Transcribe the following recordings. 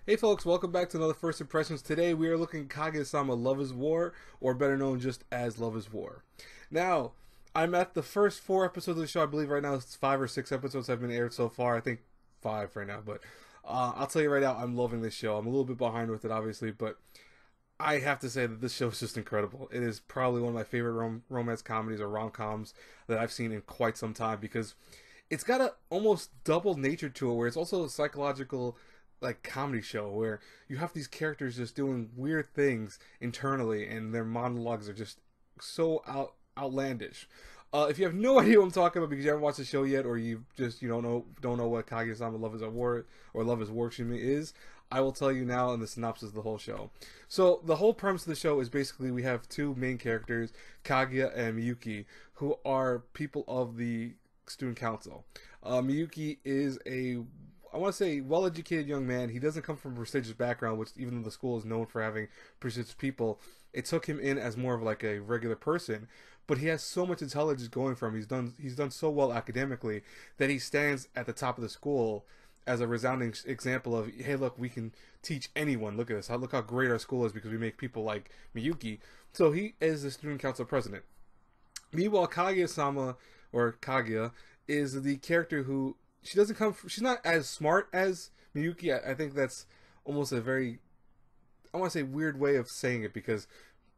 Hey folks, welcome back to another First Impressions. Today we are looking at Kaguya-Sama Love is War, or better known just as Love is War. Now, I'm at the first 4 episodes of the show. I believe right now it's 5 or 6 episodes have been aired so far. I think 5 right now, but I'll tell you right now, I'm loving this show. I'm a little bit behind with it, obviously, but I have to say that this show is just incredible. It is probably one of my favorite romance comedies or rom-coms that I've seen in quite some time because it's got a almost double nature to it where it's also a psychological like comedy show where you have these characters just doing weird things internally and their monologues are just so outlandish. If you have no idea what I'm talking about because you haven't watched the show yet, or you don't know what Kaguya-Sama Love is a War or Love is War is, I will tell you now in the synopsis of the whole show. So the whole premise of the show is basically we have two main characters, Kaguya and Miyuki, who are people of the student council. Miyuki is I want to say well-educated young man. He doesn't come from a prestigious background, which even though the school is known for having prestigious people, it took him in as more of like a regular person. But he has so much intelligence going for him. He's done so well academically that he stands at the top of the school as a resounding example of, hey, look, we can teach anyone. Look at this. Look how great our school is because we make people like Miyuki. So he is the student council president. Meanwhile, Kaguya-sama, or Kaguya, is the character who she's not as smart as Miyuki. I think that's almost a very, I want to say weird way of saying it because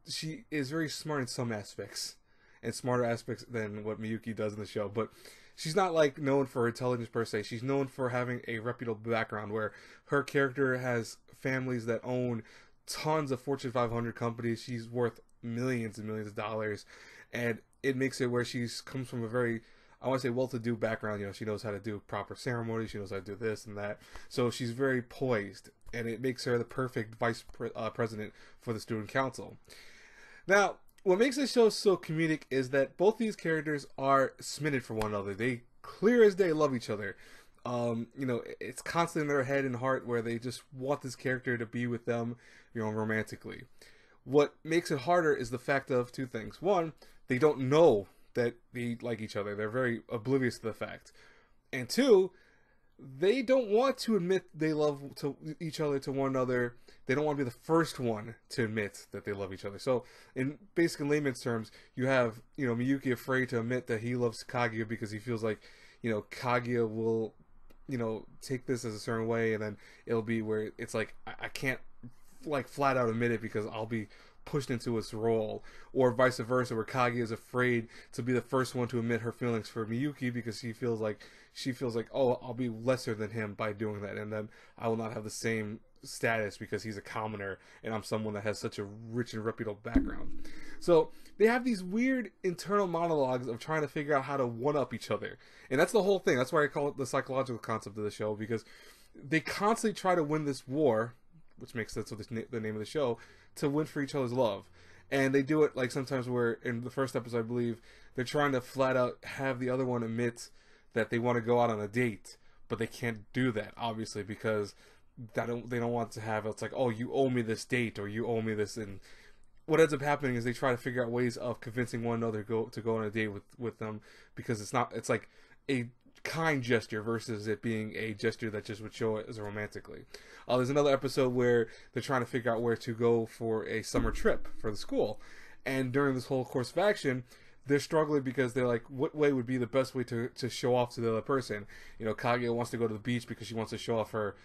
she is very smart in some aspects and smarter aspects than what Miyuki does in the show, but she's not like known for her intelligence per se. She's known for having a reputable background where her character has families that own tons of Fortune 500 companies. She's worth millions and millions of dollars, and it makes it where she's comes from a very, I want to say, well-to-do background. You know, she knows how to do proper ceremonies. She knows how to do this and that. So she's very poised, and it makes her the perfect president for the student council. Now, what makes this show so comedic is that both these characters are smitten for one another. They clear as day love each other. It's constantly in their head and heart where they just want this character to be with them, romantically. What makes it harder is the fact of two things. One, they don't know that they like each other. They're very oblivious to the fact. And two, they don't want to admit they love each other to one another. They don't want to be the first one to admit that they love each other. So, in basic layman's terms, you have, Miyuki afraid to admit that he loves Kaguya because he feels like, Kaguya will, take this as a certain way, and then it'll be where it's like, I can't, like, flat out admit it because I'll be pushed into its role, or vice versa, where Kaguya is afraid to be the first one to admit her feelings for Miyuki because she feels like, oh, I'll be lesser than him by doing that, and then I will not have the same status because he's a commoner and I'm someone that has such a rich and reputable background. So they have these weird internal monologues of trying to figure out how to one-up each other, and that's the whole thing. That's why I call it the psychological concept of the show, because they constantly try to win this war, which makes sense with the name of the show, to win for each other's love. And they do it like sometimes where in the first episode, I believe, they're trying to flat out have the other one admit that they want to go out on a date, but they can't do that, obviously, because they don't want to have, it's like, oh, you owe me this date, or you owe me this. And what ends up happening is they try to figure out ways of convincing one another to go on a date with them, because it's like a kind gesture versus it being a gesture that just would show it as romantically. There's another episode where they're trying to figure out where to go for a summer trip for the school, and during this whole course of action, they're struggling because they're like, what way would be the best way to show off to the other person? Kaguya wants to go to the beach because she wants to show off her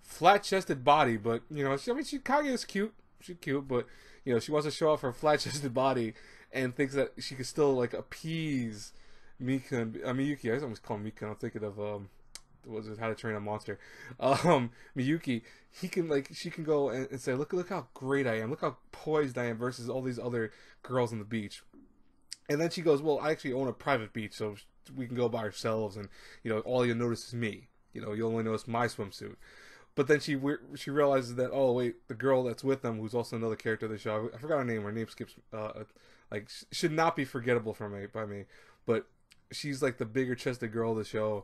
flat-chested body, but Kaguya is cute. She's cute, but she wants to show off her flat-chested body and thinks that she could still like appease Miyuki. I almost call him Mika. I'm thinking of was it How to Train a Monster? Miyuki. She can go and say, look how great I am. Look how poised I am versus all these other girls on the beach. And then she goes, well, I actually own a private beach, so we can go by ourselves, and all you'll notice is me. You'll only notice my swimsuit. But then she realizes that, oh wait, the girl that's with them, who's also another character of the show, I forgot her name. Her name skips, should not be forgettable by me. But she's like the bigger chested girl of the show,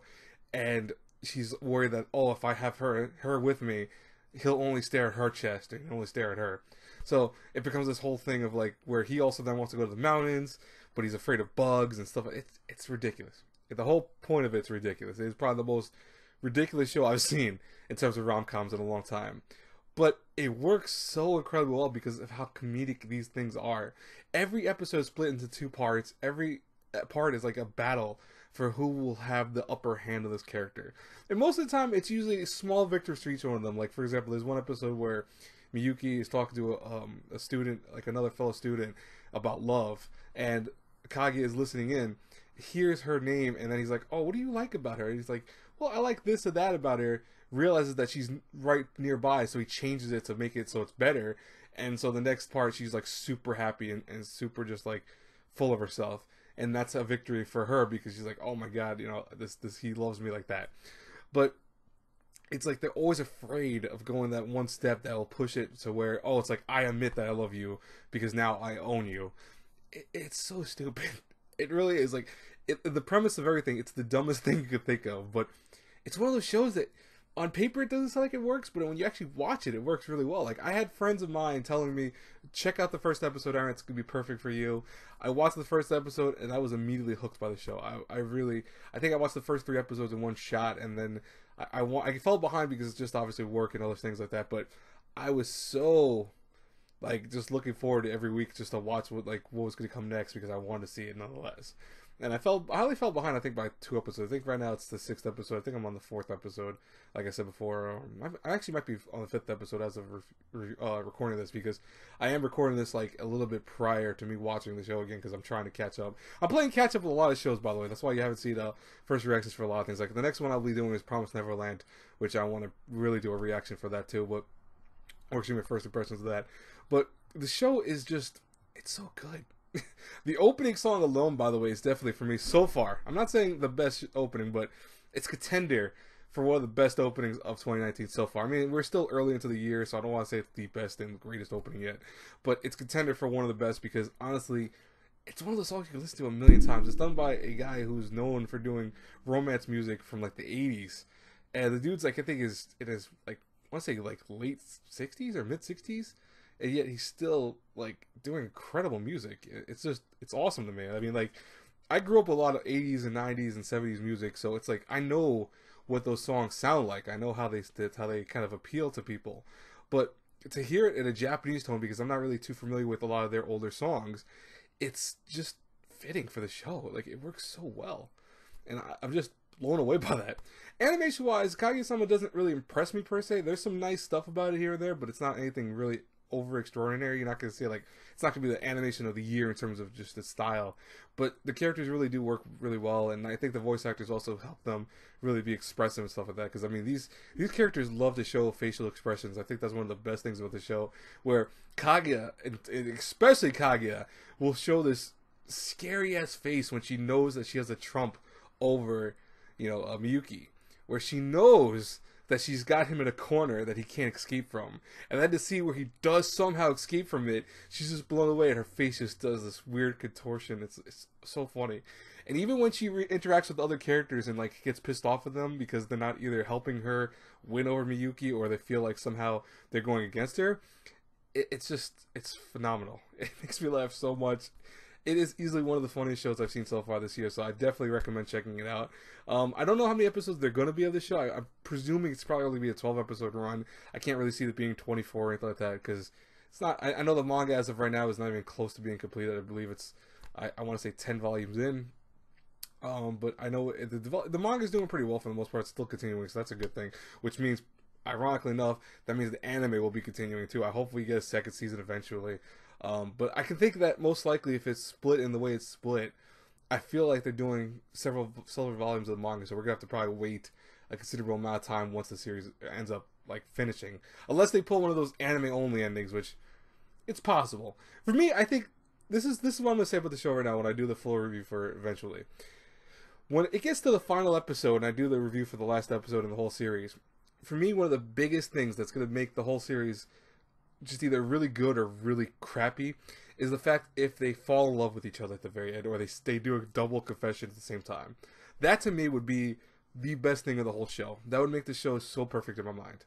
and she's worried that, oh, if I have her with me, he'll only stare at her chest and he'll only stare at her. So it becomes this whole thing of like where he also then wants to go to the mountains, but he's afraid of bugs and stuff. It's ridiculous. The whole point of it's ridiculous. It's probably the most ridiculous show I've seen in terms of rom-coms in a long time. but it works so incredibly well because of how comedic these things are. Every episode is split into two parts. Every part is like a battle for who will have the upper hand of this character. And most of the time, it's usually small victories for each one of them. Like, for example, there's one episode where Miyuki is talking to a student, like another fellow student, about love, and Kaguya is listening in, hears her name, and then he's like, "Oh, what do you like about her?" And he's like, "Well, I like this or that about her." Realizes that she's right nearby, so he changes it to make it so it's better. And so the next part, she's like super happy and super just like full of herself, and that's a victory for her because she's like, "Oh my god, you know, this he loves me like that." But it's like they're always afraid of going that one step that will push it to where, oh, it's like, I admit that I love you because now I own you. It's so stupid. It really is. Like, the premise of everything, it's the dumbest thing you could think of, but it's one of those shows that on paper it doesn't sound like it works, but when you actually watch it, it works really well. Like, I had friends of mine telling me, check out the first episode, Aaron, it's gonna be perfect for you. I watched the first episode and I was immediately hooked by the show. I think I watched the first 3 episodes in one shot, and then I fell behind because it's just obviously work and other things like that, but I was so like just looking forward to every week just to watch what was going to come next because I wanted to see it nonetheless. And I only fell behind, I think, by 2 episodes. I think right now it's the 6th episode. I think I'm on the 4th episode. Like I said before, I actually might be on the 5th episode as of recording this, because I am recording this like a little bit prior to me watching the show again because I'm trying to catch up. I'm playing catch up with a lot of shows, by the way. That's why you haven't seen first reactions for a lot of things. Like the next one I'll be doing is Promised Neverland, which I want to really do a reaction for that too. But or excuse me, first impressions of that. But the show is just, it's so good. The opening song alone, by the way, is definitely for me so far. I'm not saying the best opening, but it's contender for one of the best openings of 2019 so far. I mean, we're still early into the year, so I don't want to say it's the best and greatest opening yet, but it's contender for one of the best because honestly, it's one of those songs you can listen to a million times. It's done by a guy who's known for doing romance music from like the 80s, and the dude's like, I think it is like, I want to say like late 60s or mid 60s. And yet he's still like doing incredible music. It's awesome to me. I mean, like, I grew up with a lot of 80s and 90s and 70s music, so it's like I know what those songs sound like. I know how they kind of appeal to people. But to hear it in a Japanese tone, because I'm not really too familiar with a lot of their older songs, it's just fitting for the show. Like, it works so well, and I'm just blown away by that. Animation wise, Kaguya-Sama doesn't really impress me per se. There's some nice stuff about it here and there, but it's not anything really over extraordinary. You're not going to say like, it's not going to be the animation of the year in terms of just the style, but the characters really do work really well, and I think the voice actors also help them really be expressive and stuff like that, because I mean, these characters love to show facial expressions. I think that's one of the best things about the show, where Kaguya, and especially Kaguya, will show this scary ass face when she knows that she has a trump over, Miyuki, where she knows that she's got him in a corner that he can't escape from. And then to see where he does somehow escape from it, she's just blown away, and her face just does this weird contortion. It's so funny. And even when she interacts with other characters and like gets pissed off at them because they're not either helping her win over Miyuki, or they feel like somehow they're going against her, it's phenomenal. It makes me laugh so much. It is easily one of the funniest shows I've seen so far this year, so I definitely recommend checking it out. I don't know how many episodes they're going to be of this show. I'm presuming it's probably only be a 12-episode run. I can't really see it being 24 or anything like that, because it's not. I know the manga as of right now is not even close to being completed. I believe it's, I want to say 10 volumes in. But I know the manga is doing pretty well for the most part. It's still continuing, so that's a good thing. Which means, ironically enough, that means the anime will be continuing too. I hope we get a second season eventually. But I can think that most likely, if it's split in the way it's split, I feel like they're doing several volumes of the manga, so we're gonna have to probably wait a considerable amount of time once the series ends up like finishing, unless they pull one of those anime only endings, which it's possible. For me, I think this is what I'm gonna say about the show right now when I do the full review for it eventually. When it gets to the final episode and I do the review for the last episode in the whole series, for me, one of the biggest things that's gonna make the whole series just either really good or really crappy is the fact if they fall in love with each other at the very end, or they do a double confession at the same time. That to me would be the best thing of the whole show. That would make the show so perfect in my mind.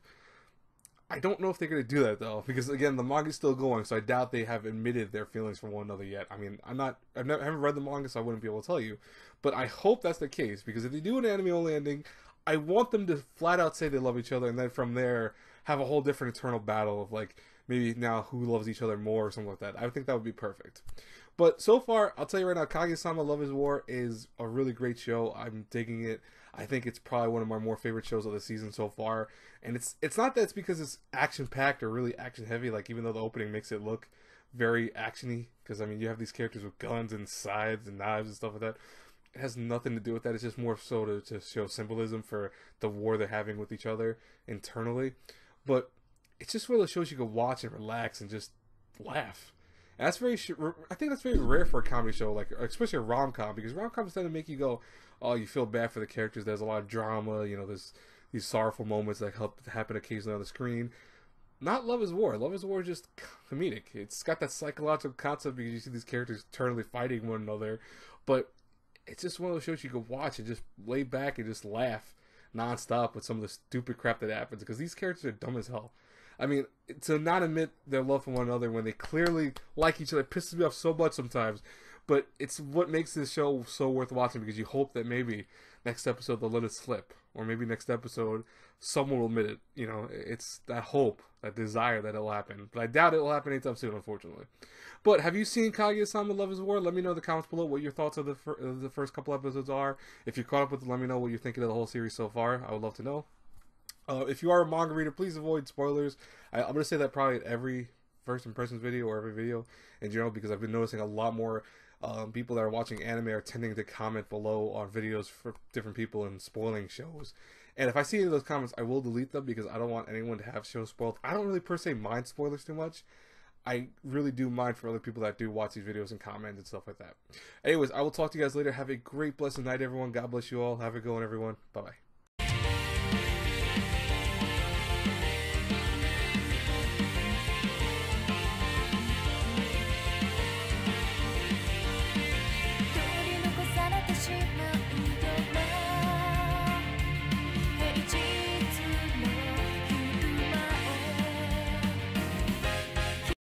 I don't know if they're going to do that though, because again, the manga's still going, so I doubt they have admitted their feelings for one another yet. I mean, I haven't read the manga, so I wouldn't be able to tell you, but I hope that's the case, because if they do an anime only ending, I want them to flat out say they love each other, and then from there have a whole different eternal battle of like maybe now who loves each other more or something like that. I think that would be perfect. But so far, I'll tell you right now, Kaguya-Sama Love is War is a really great show. I'm digging it. I think it's probably one of my more favorite shows of the season so far. And it's not that it's because it's action packed or really action heavy. Like even though the opening makes it look very actiony, because I mean you have these characters with guns and scythes and knives and stuff like that. It has nothing to do with that. It's just more so to show symbolism for the war they're having with each other internally. But it's just one of those shows you can watch and relax and just laugh. And that's I think that's very rare for a comedy show, like especially a rom-com, because rom-coms tend to make you go, oh, you feel bad for the characters. There's a lot of drama, you know, there's these sorrowful moments that happen occasionally on the screen. Not Love is War. Love is War is just comedic. It's got that psychological concept because you see these characters eternally fighting one another, but it's just one of those shows you can watch and just lay back and just laugh nonstop with some of the stupid crap that happens, because these characters are dumb as hell. I mean, to not admit their love for one another when they clearly like each other pisses me off so much sometimes. But it's what makes this show so worth watching, because you hope that maybe next episode they'll let it slip. Or maybe next episode someone will admit it. You know, it's that hope, that desire that it'll happen. But I doubt it will happen anytime soon, unfortunately. But have you seen Kaguya-Sama Love is War? Let me know in the comments below what your thoughts of the first couple episodes are. If you're caught up with it, let me know what you're thinking of the whole series so far. I would love to know. If you are a manga reader, please avoid spoilers. I'm going to say that probably at every first impressions video or every video in general, because I've been noticing a lot more people that are watching anime are tending to comment below on videos for different people and spoiling shows. And if I see any of those comments, I will delete them, because I don't want anyone to have shows spoiled. I don't really per se mind spoilers too much. I really do mind for other people that do watch these videos and comment and stuff like that. Anyways, I will talk to you guys later. Have a great, blessed night, everyone. God bless you all. Have a good one, everyone. Bye-bye.